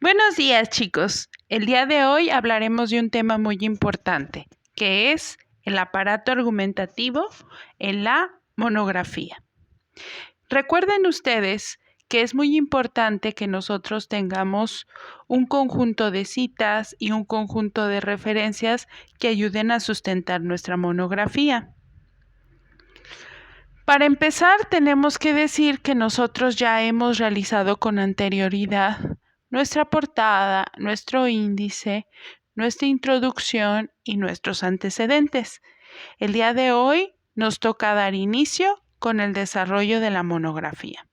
Buenos días, chicos. El día de hoy hablaremos de un tema muy importante, que es el aparato argumentativo en la monografía. Recuerden ustedes que es muy importante que nosotros tengamos un conjunto de citas y un conjunto de referencias que ayuden a sustentar nuestra monografía. Para empezar, tenemos que decir que nosotros ya hemos realizado con anterioridad nuestra portada, nuestro índice, nuestra introducción y nuestros antecedentes. El día de hoy nos toca dar inicio con el desarrollo de la monografía.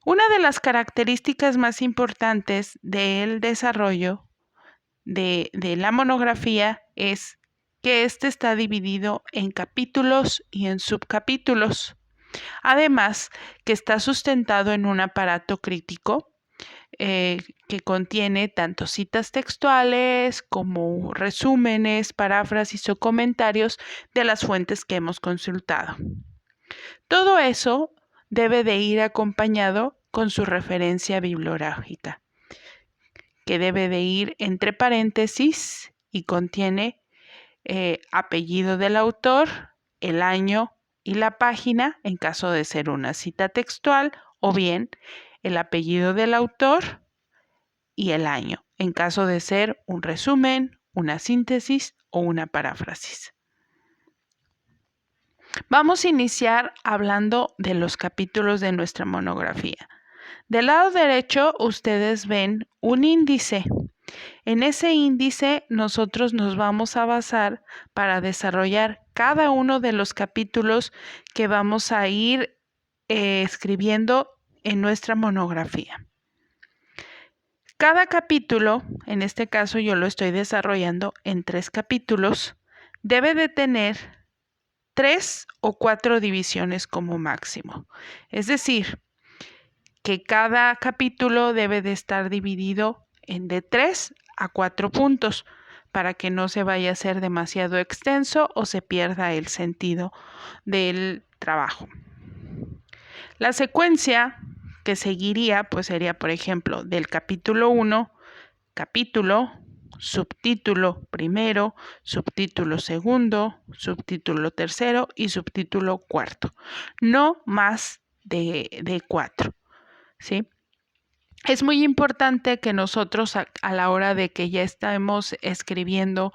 Una de las características más importantes del desarrollo de la monografía es que este está dividido en capítulos y en subcapítulos. Además, que está sustentado en un aparato crítico que contiene tanto citas textuales como resúmenes, paráfrasis o comentarios de las fuentes que hemos consultado. Todo eso debe de ir acompañado con su referencia bibliográfica, que debe de ir entre paréntesis y contiene apellido del autor, el año y la página en caso de ser una cita textual, o bien el apellido del autor y el año en caso de ser un resumen, una síntesis o una paráfrasis. Vamos a iniciar hablando de los capítulos de nuestra monografía. Del lado derecho ustedes ven un índice. En ese índice nosotros nos vamos a basar para desarrollar cada uno de los capítulos que vamos a ir escribiendo en nuestra monografía. Cada capítulo, en este caso yo lo estoy desarrollando en 3 capítulos, debe de tener 3 o 4 divisiones como máximo. Es decir, que cada capítulo debe de estar dividido en de 3 a 4 puntos para que no se vaya a hacer demasiado extenso o se pierda el sentido del trabajo. La secuencia que seguiría pues sería, por ejemplo, del capítulo 1, capítulo, subtítulo primero, subtítulo segundo, subtítulo tercero y subtítulo cuarto. No más de 4. ¿Sí? Es muy importante que nosotros a la hora de que ya estamos escribiendo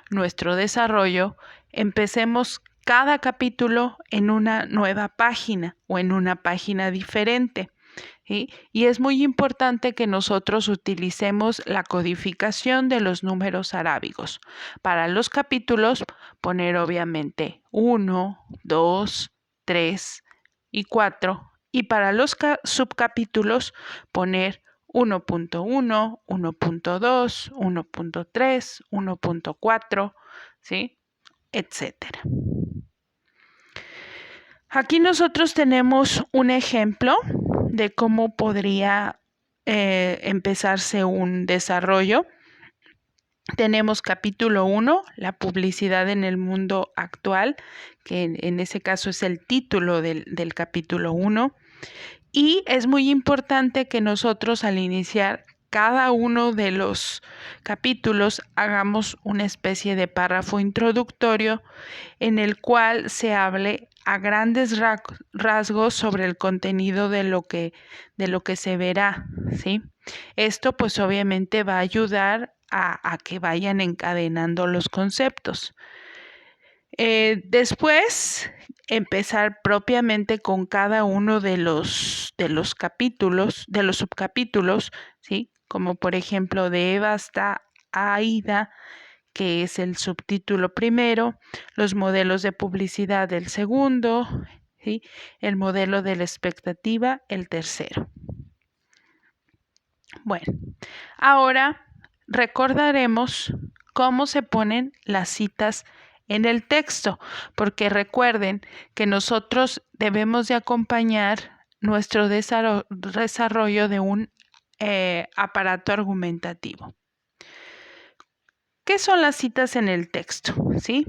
nuestro desarrollo, empecemos cada capítulo en una nueva página o en una página diferente. ¿Sí? Y es muy importante que nosotros utilicemos la codificación de los números arábigos. Para los capítulos, poner obviamente 1, 2, 3 y 4. Y para los subcapítulos, poner 1.1, 1.2, 1.3, 1.4, ¿sí? Etcétera. Aquí nosotros tenemos un ejemplo de cómo podría empezarse un desarrollo. Tenemos capítulo 1, la publicidad en el mundo actual, que en ese caso es el título del capítulo 1. Y es muy importante que nosotros al iniciar cada uno de los capítulos hagamos una especie de párrafo introductorio en el cual se hable a grandes rasgos sobre el contenido de lo que se verá, ¿sí? Esto pues obviamente va a ayudar a que vayan encadenando los conceptos. Después, empezar propiamente con cada uno de los capítulos, de los subcapítulos, ¿sí? Como por ejemplo de Eva hasta Aida, que es el subtítulo primero, los modelos de publicidad el segundo, ¿sí? El modelo de la expectativa el tercero. Bueno, ahora recordaremos cómo se ponen las citas en el texto, porque recuerden que nosotros debemos de acompañar nuestro desarrollo de un aparato argumentativo. ¿Qué son las citas en el texto? ¿Sí?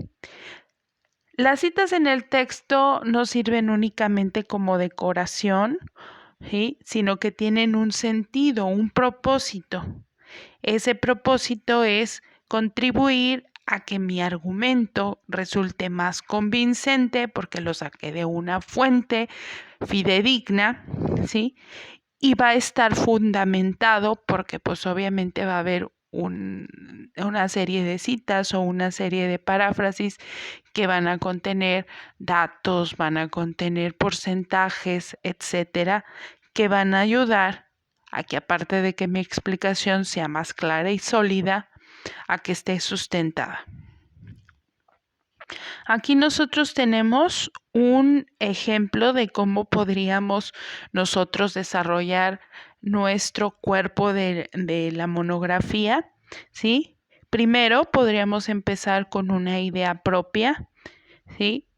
Las citas en el texto no sirven únicamente como decoración, ¿sí? Sino que tienen un sentido, un propósito. Ese propósito es contribuir a que mi argumento resulte más convincente porque lo saqué de una fuente fidedigna, ¿sí? Y va a estar fundamentado porque pues obviamente va a haber una serie de citas o una serie de paráfrasis que van a contener datos, van a contener porcentajes, etcétera, que van a ayudar a que, aparte de que mi explicación sea más clara y sólida, a que esté sustentada. Aquí nosotros tenemos un ejemplo de cómo podríamos nosotros desarrollar nuestro cuerpo de la monografía, ¿sí? Primero podríamos empezar con una idea propia, ¿sí?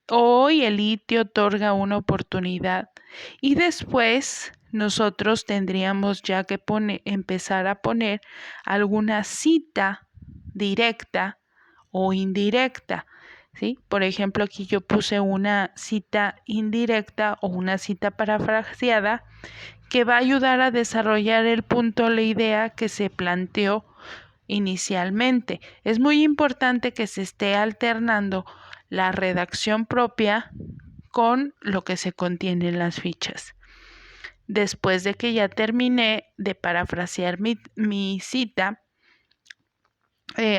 Hoy el IT te otorga una oportunidad y después nosotros tendríamos ya que empezar a poner alguna cita directa o indirecta, ¿sí? Por ejemplo, aquí yo puse una cita indirecta o una cita parafraseada que va a ayudar a desarrollar el punto o la idea que se planteó inicialmente. Es muy importante que se esté alternando la redacción propia con lo que se contiene en las fichas. Después de que ya terminé de parafrasear mi cita,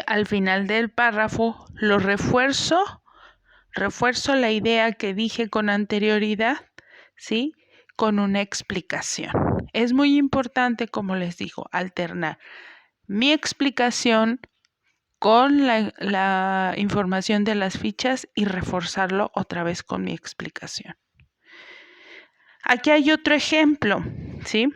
al final del párrafo lo refuerzo la idea que dije con anterioridad, ¿sí? Con una explicación. Es muy importante, como les digo, alternar mi explicación con la información de las fichas y reforzarlo otra vez con mi explicación. Aquí hay otro ejemplo, ¿sí?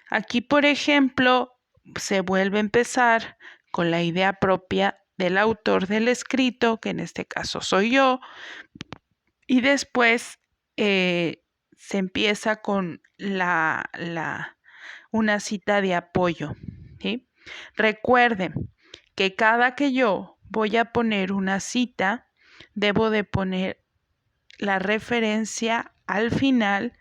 Aquí, por ejemplo, se vuelve a empezar con la idea propia del autor del escrito, que en este caso soy yo, y después se empieza con una cita de apoyo, ¿sí? Recuerden que cada que yo voy a poner una cita, debo de poner la referencia al final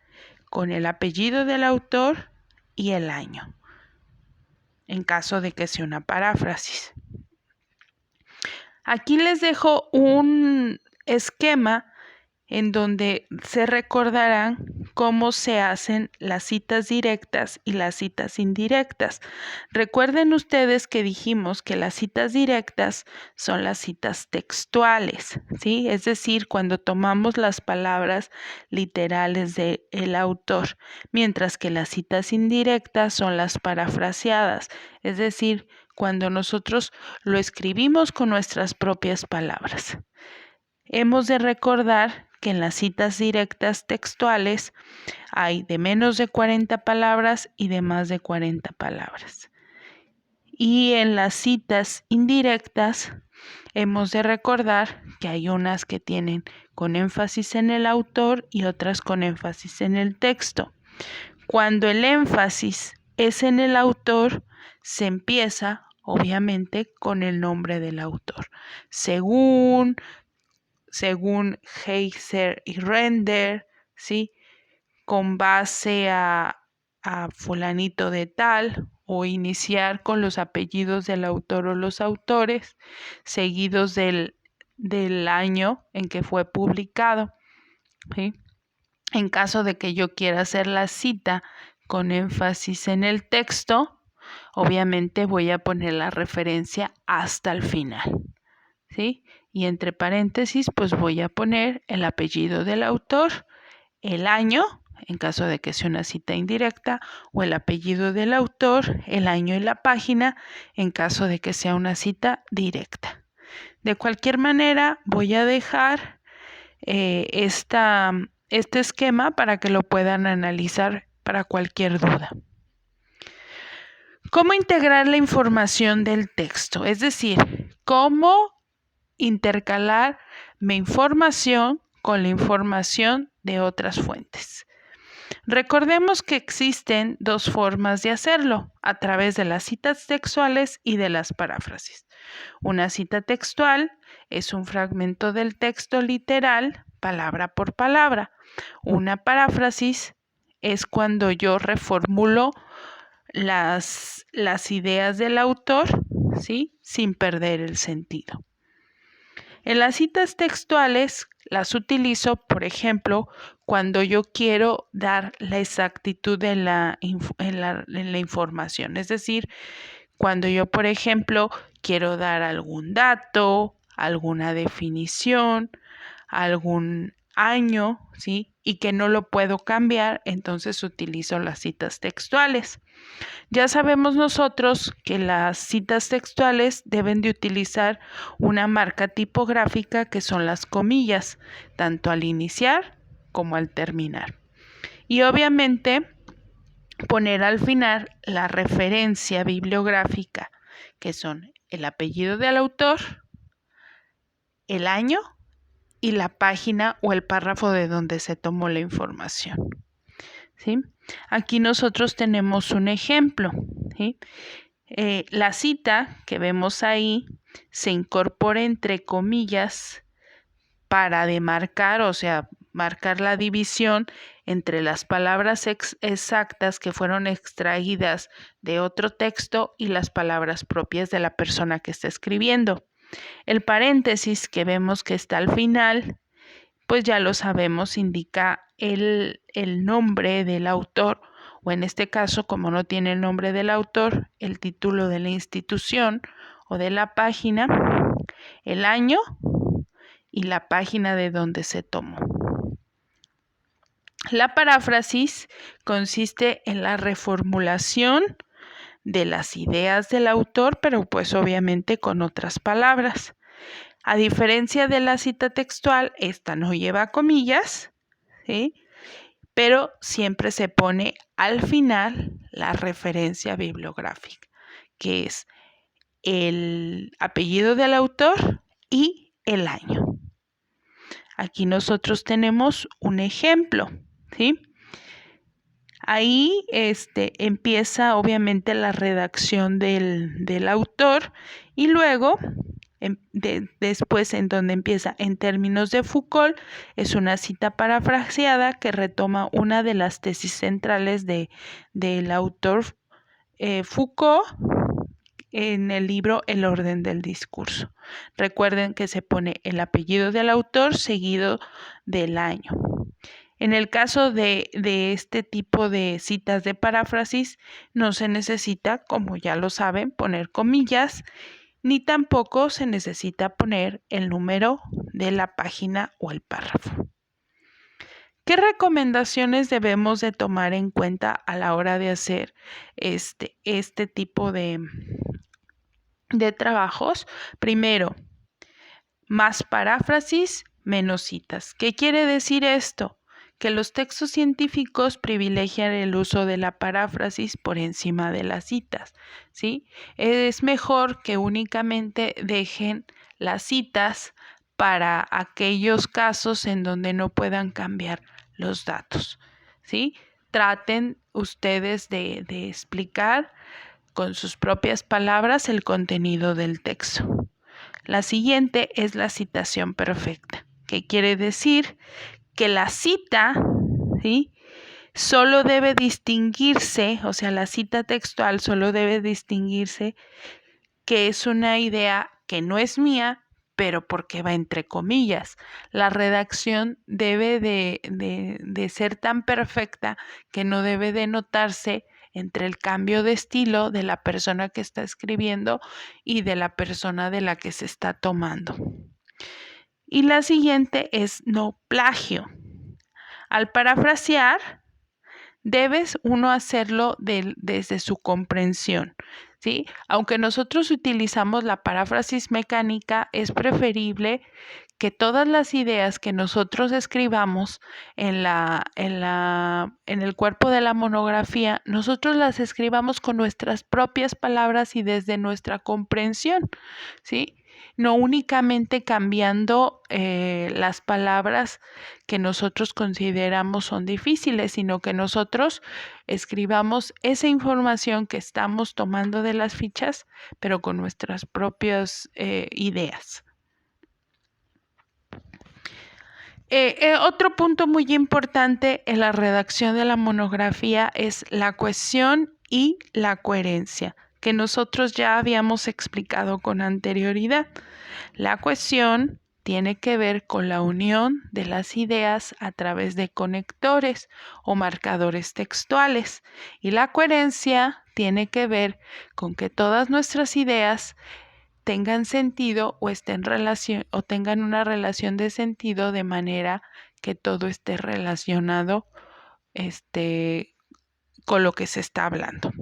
con el apellido del autor y el año, en caso de que sea una paráfrasis. Aquí les dejo un esquema en donde se recordarán cómo se hacen las citas directas y las citas indirectas. Recuerden ustedes que dijimos que las citas directas son las citas textuales, ¿sí? Es decir, cuando tomamos las palabras literales del autor, mientras que las citas indirectas son las parafraseadas, es decir, cuando nosotros lo escribimos con nuestras propias palabras. Hemos de recordar que en las citas directas textuales hay de menos de 40 palabras y de más de 40 palabras. Y en las citas indirectas hemos de recordar que hay unas que tienen con énfasis en el autor y otras con énfasis en el texto. Cuando el énfasis es en el autor, se empieza obviamente con el nombre del autor. Según Heiser y Render, ¿sí? Con base a fulanito de tal, o iniciar con los apellidos del autor o los autores, seguidos del año en que fue publicado, ¿sí? En caso de que yo quiera hacer la cita con énfasis en el texto, obviamente voy a poner la referencia hasta el final, ¿sí? Y entre paréntesis, pues voy a poner el apellido del autor, el año, en caso de que sea una cita indirecta, o el apellido del autor, el año y la página, en caso de que sea una cita directa. De cualquier manera, voy a dejar este esquema para que lo puedan analizar para cualquier duda. ¿Cómo integrar la información del texto? Es decir, ¿cómo intercalar mi información con la información de otras fuentes? Recordemos que existen dos formas de hacerlo, a través de las citas textuales y de las paráfrasis. Una cita textual es un fragmento del texto literal, palabra por palabra. Una paráfrasis es cuando yo reformulo las ideas del autor, ¿sí? Sin perder el sentido. En las citas textuales las utilizo, por ejemplo, cuando yo quiero dar la exactitud en la información. Es decir, cuando yo, por ejemplo, quiero dar algún dato, alguna definición, algún año, ¿sí? Y que no lo puedo cambiar, entonces utilizo las citas textuales. Ya sabemos nosotros que las citas textuales deben de utilizar una marca tipográfica que son las comillas, tanto al iniciar como al terminar. Y obviamente poner al final la referencia bibliográfica, que son el apellido del autor, el año y la página o el párrafo de donde se tomó la información. ¿Sí? Aquí nosotros tenemos un ejemplo. ¿Sí? La cita que vemos ahí se incorpora entre comillas para demarcar, o sea, marcar la división entre las palabras exactas que fueron extraídas de otro texto y las palabras propias de la persona que está escribiendo. El paréntesis que vemos que está al final, pues ya lo sabemos, indica el nombre del autor, o en este caso, como no tiene el nombre del autor, el título de la institución o de la página, el año y la página de donde se tomó. La paráfrasis consiste en la reformulación de las ideas del autor, pero pues obviamente con otras palabras. A diferencia de la cita textual, esta no lleva comillas, ¿sí? Pero siempre se pone al final la referencia bibliográfica, que es el apellido del autor y el año. Aquí nosotros tenemos un ejemplo, ¿sí? Ahí empieza obviamente la redacción del autor y luego después en donde empieza en términos de Foucault, es una cita parafraseada que retoma una de las tesis centrales del autor Foucault en el libro El orden del discurso. Recuerden que se pone el apellido del autor seguido del año. En el caso de este tipo de citas de paráfrasis, no se necesita, como ya lo saben, poner comillas, ni tampoco se necesita poner el número de la página o el párrafo. ¿Qué recomendaciones debemos de tomar en cuenta a la hora de hacer este tipo de trabajos? Primero, más paráfrasis, menos citas. ¿Qué quiere decir esto? Que los textos científicos privilegian el uso de la paráfrasis por encima de las citas, ¿sí? Es mejor que únicamente dejen las citas para aquellos casos en donde no puedan cambiar los datos, ¿sí? Traten ustedes de explicar con sus propias palabras el contenido del texto. La siguiente es la citación perfecta, que quiere decir que la cita, ¿sí?, solo debe distinguirse, o sea, la cita textual solo debe distinguirse que es una idea que no es mía, pero porque va entre comillas. La redacción debe de ser tan perfecta que no debe de notarse entre el cambio de estilo de la persona que está escribiendo y de la persona de la que se está tomando. Y la siguiente es no plagio. Al parafrasear, debes uno hacerlo desde su comprensión, ¿sí? Aunque nosotros utilizamos la paráfrasis mecánica, es preferible que todas las ideas que nosotros escribamos en el cuerpo de la monografía, nosotros las escribamos con nuestras propias palabras y desde nuestra comprensión, ¿sí? No únicamente cambiando las palabras que nosotros consideramos son difíciles, sino que nosotros escribamos esa información que estamos tomando de las fichas, pero con nuestras propias ideas. Otro punto muy importante en la redacción de la monografía es la cohesión y la coherencia, que nosotros ya habíamos explicado con anterioridad. La cohesión tiene que ver con la unión de las ideas a través de conectores o marcadores textuales, y la coherencia tiene que ver con que todas nuestras ideas tengan sentido o estén o tengan una relación de sentido, de manera que todo esté relacionado con lo que se está hablando.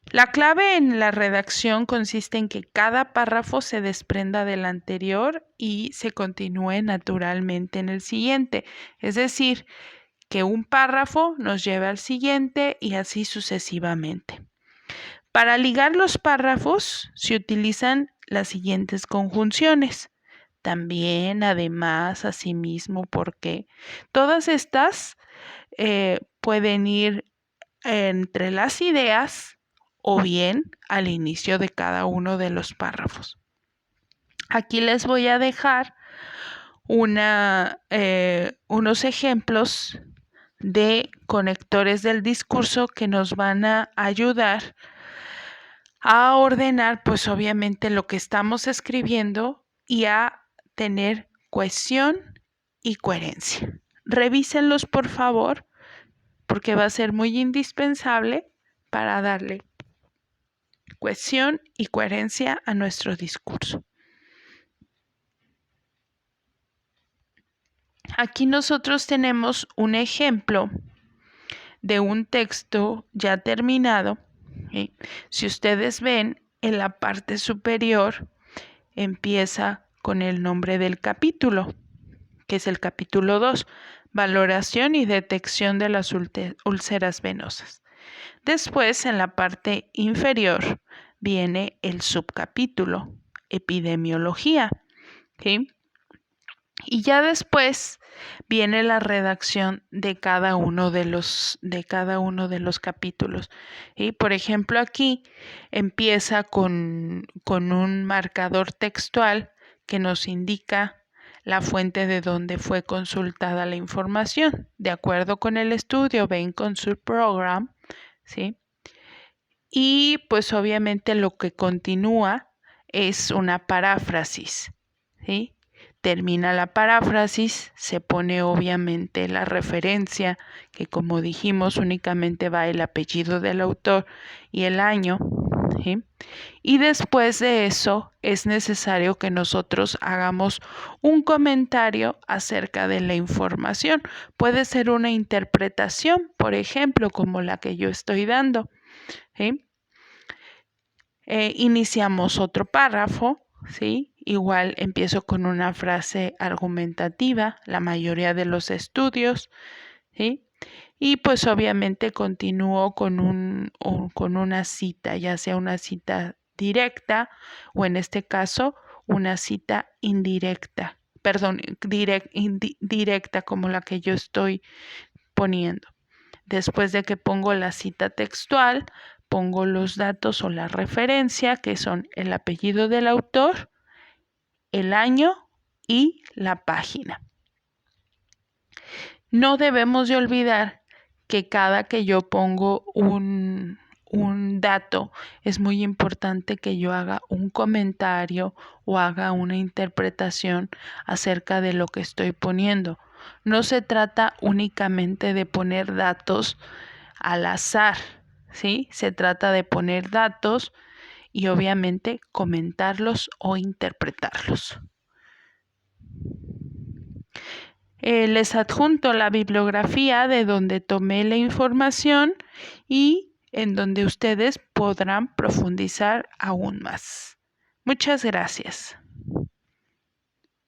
La clave en la redacción consiste en que cada párrafo se desprenda del anterior y se continúe naturalmente en el siguiente. Es decir, que un párrafo nos lleve al siguiente y así sucesivamente. Para ligar los párrafos se utilizan las siguientes conjunciones. También, además, asimismo, porque todas estas pueden ir entre las ideas o bien al inicio de cada uno de los párrafos. Aquí les voy a dejar unos ejemplos de conectores del discurso que nos van a ayudar a ordenar, pues obviamente, lo que estamos escribiendo y a tener cohesión y coherencia. Revísenlos, por favor, porque va a ser muy indispensable para darle cohesión y coherencia a nuestro discurso. Aquí nosotros tenemos un ejemplo de un texto ya terminado. ¿Sí? Si ustedes ven, en la parte superior empieza con el nombre del capítulo, que es el capítulo 2, valoración y detección de las úlceras venosas. Después, en la parte inferior, viene el subcapítulo, epidemiología. ¿Sí? Y ya después viene la redacción de cada uno de los capítulos. Y por ejemplo, aquí empieza con un marcador textual que nos indica la fuente de donde fue consultada la información. De acuerdo con el estudio Bain Consult Program, ¿sí? Y pues obviamente lo que continúa es una paráfrasis, ¿sí? Termina la paráfrasis, se pone obviamente la referencia, que como dijimos únicamente va el apellido del autor y el año, ¿sí? Y después de eso es necesario que nosotros hagamos un comentario acerca de la información. Puede ser una interpretación, por ejemplo, como la que yo estoy dando, ¿sí? Iniciamos otro párrafo, ¿sí? Igual empiezo con una frase argumentativa, la mayoría de los estudios, ¿sí? Y pues obviamente continúo con una cita, ya sea una cita directa o en este caso una cita indirecta, directa como la que yo estoy poniendo. Después de que pongo la cita textual, pongo los datos o la referencia, que son el apellido del autor, el año y la página. No debemos de olvidar que cada que yo pongo un dato, es muy importante que yo haga un comentario o haga una interpretación acerca de lo que estoy poniendo. No se trata únicamente de poner datos al azar, ¿sí? Se trata de poner datos y obviamente comentarlos o interpretarlos. Les adjunto la bibliografía de donde tomé la información y en donde ustedes podrán profundizar aún más. Muchas gracias.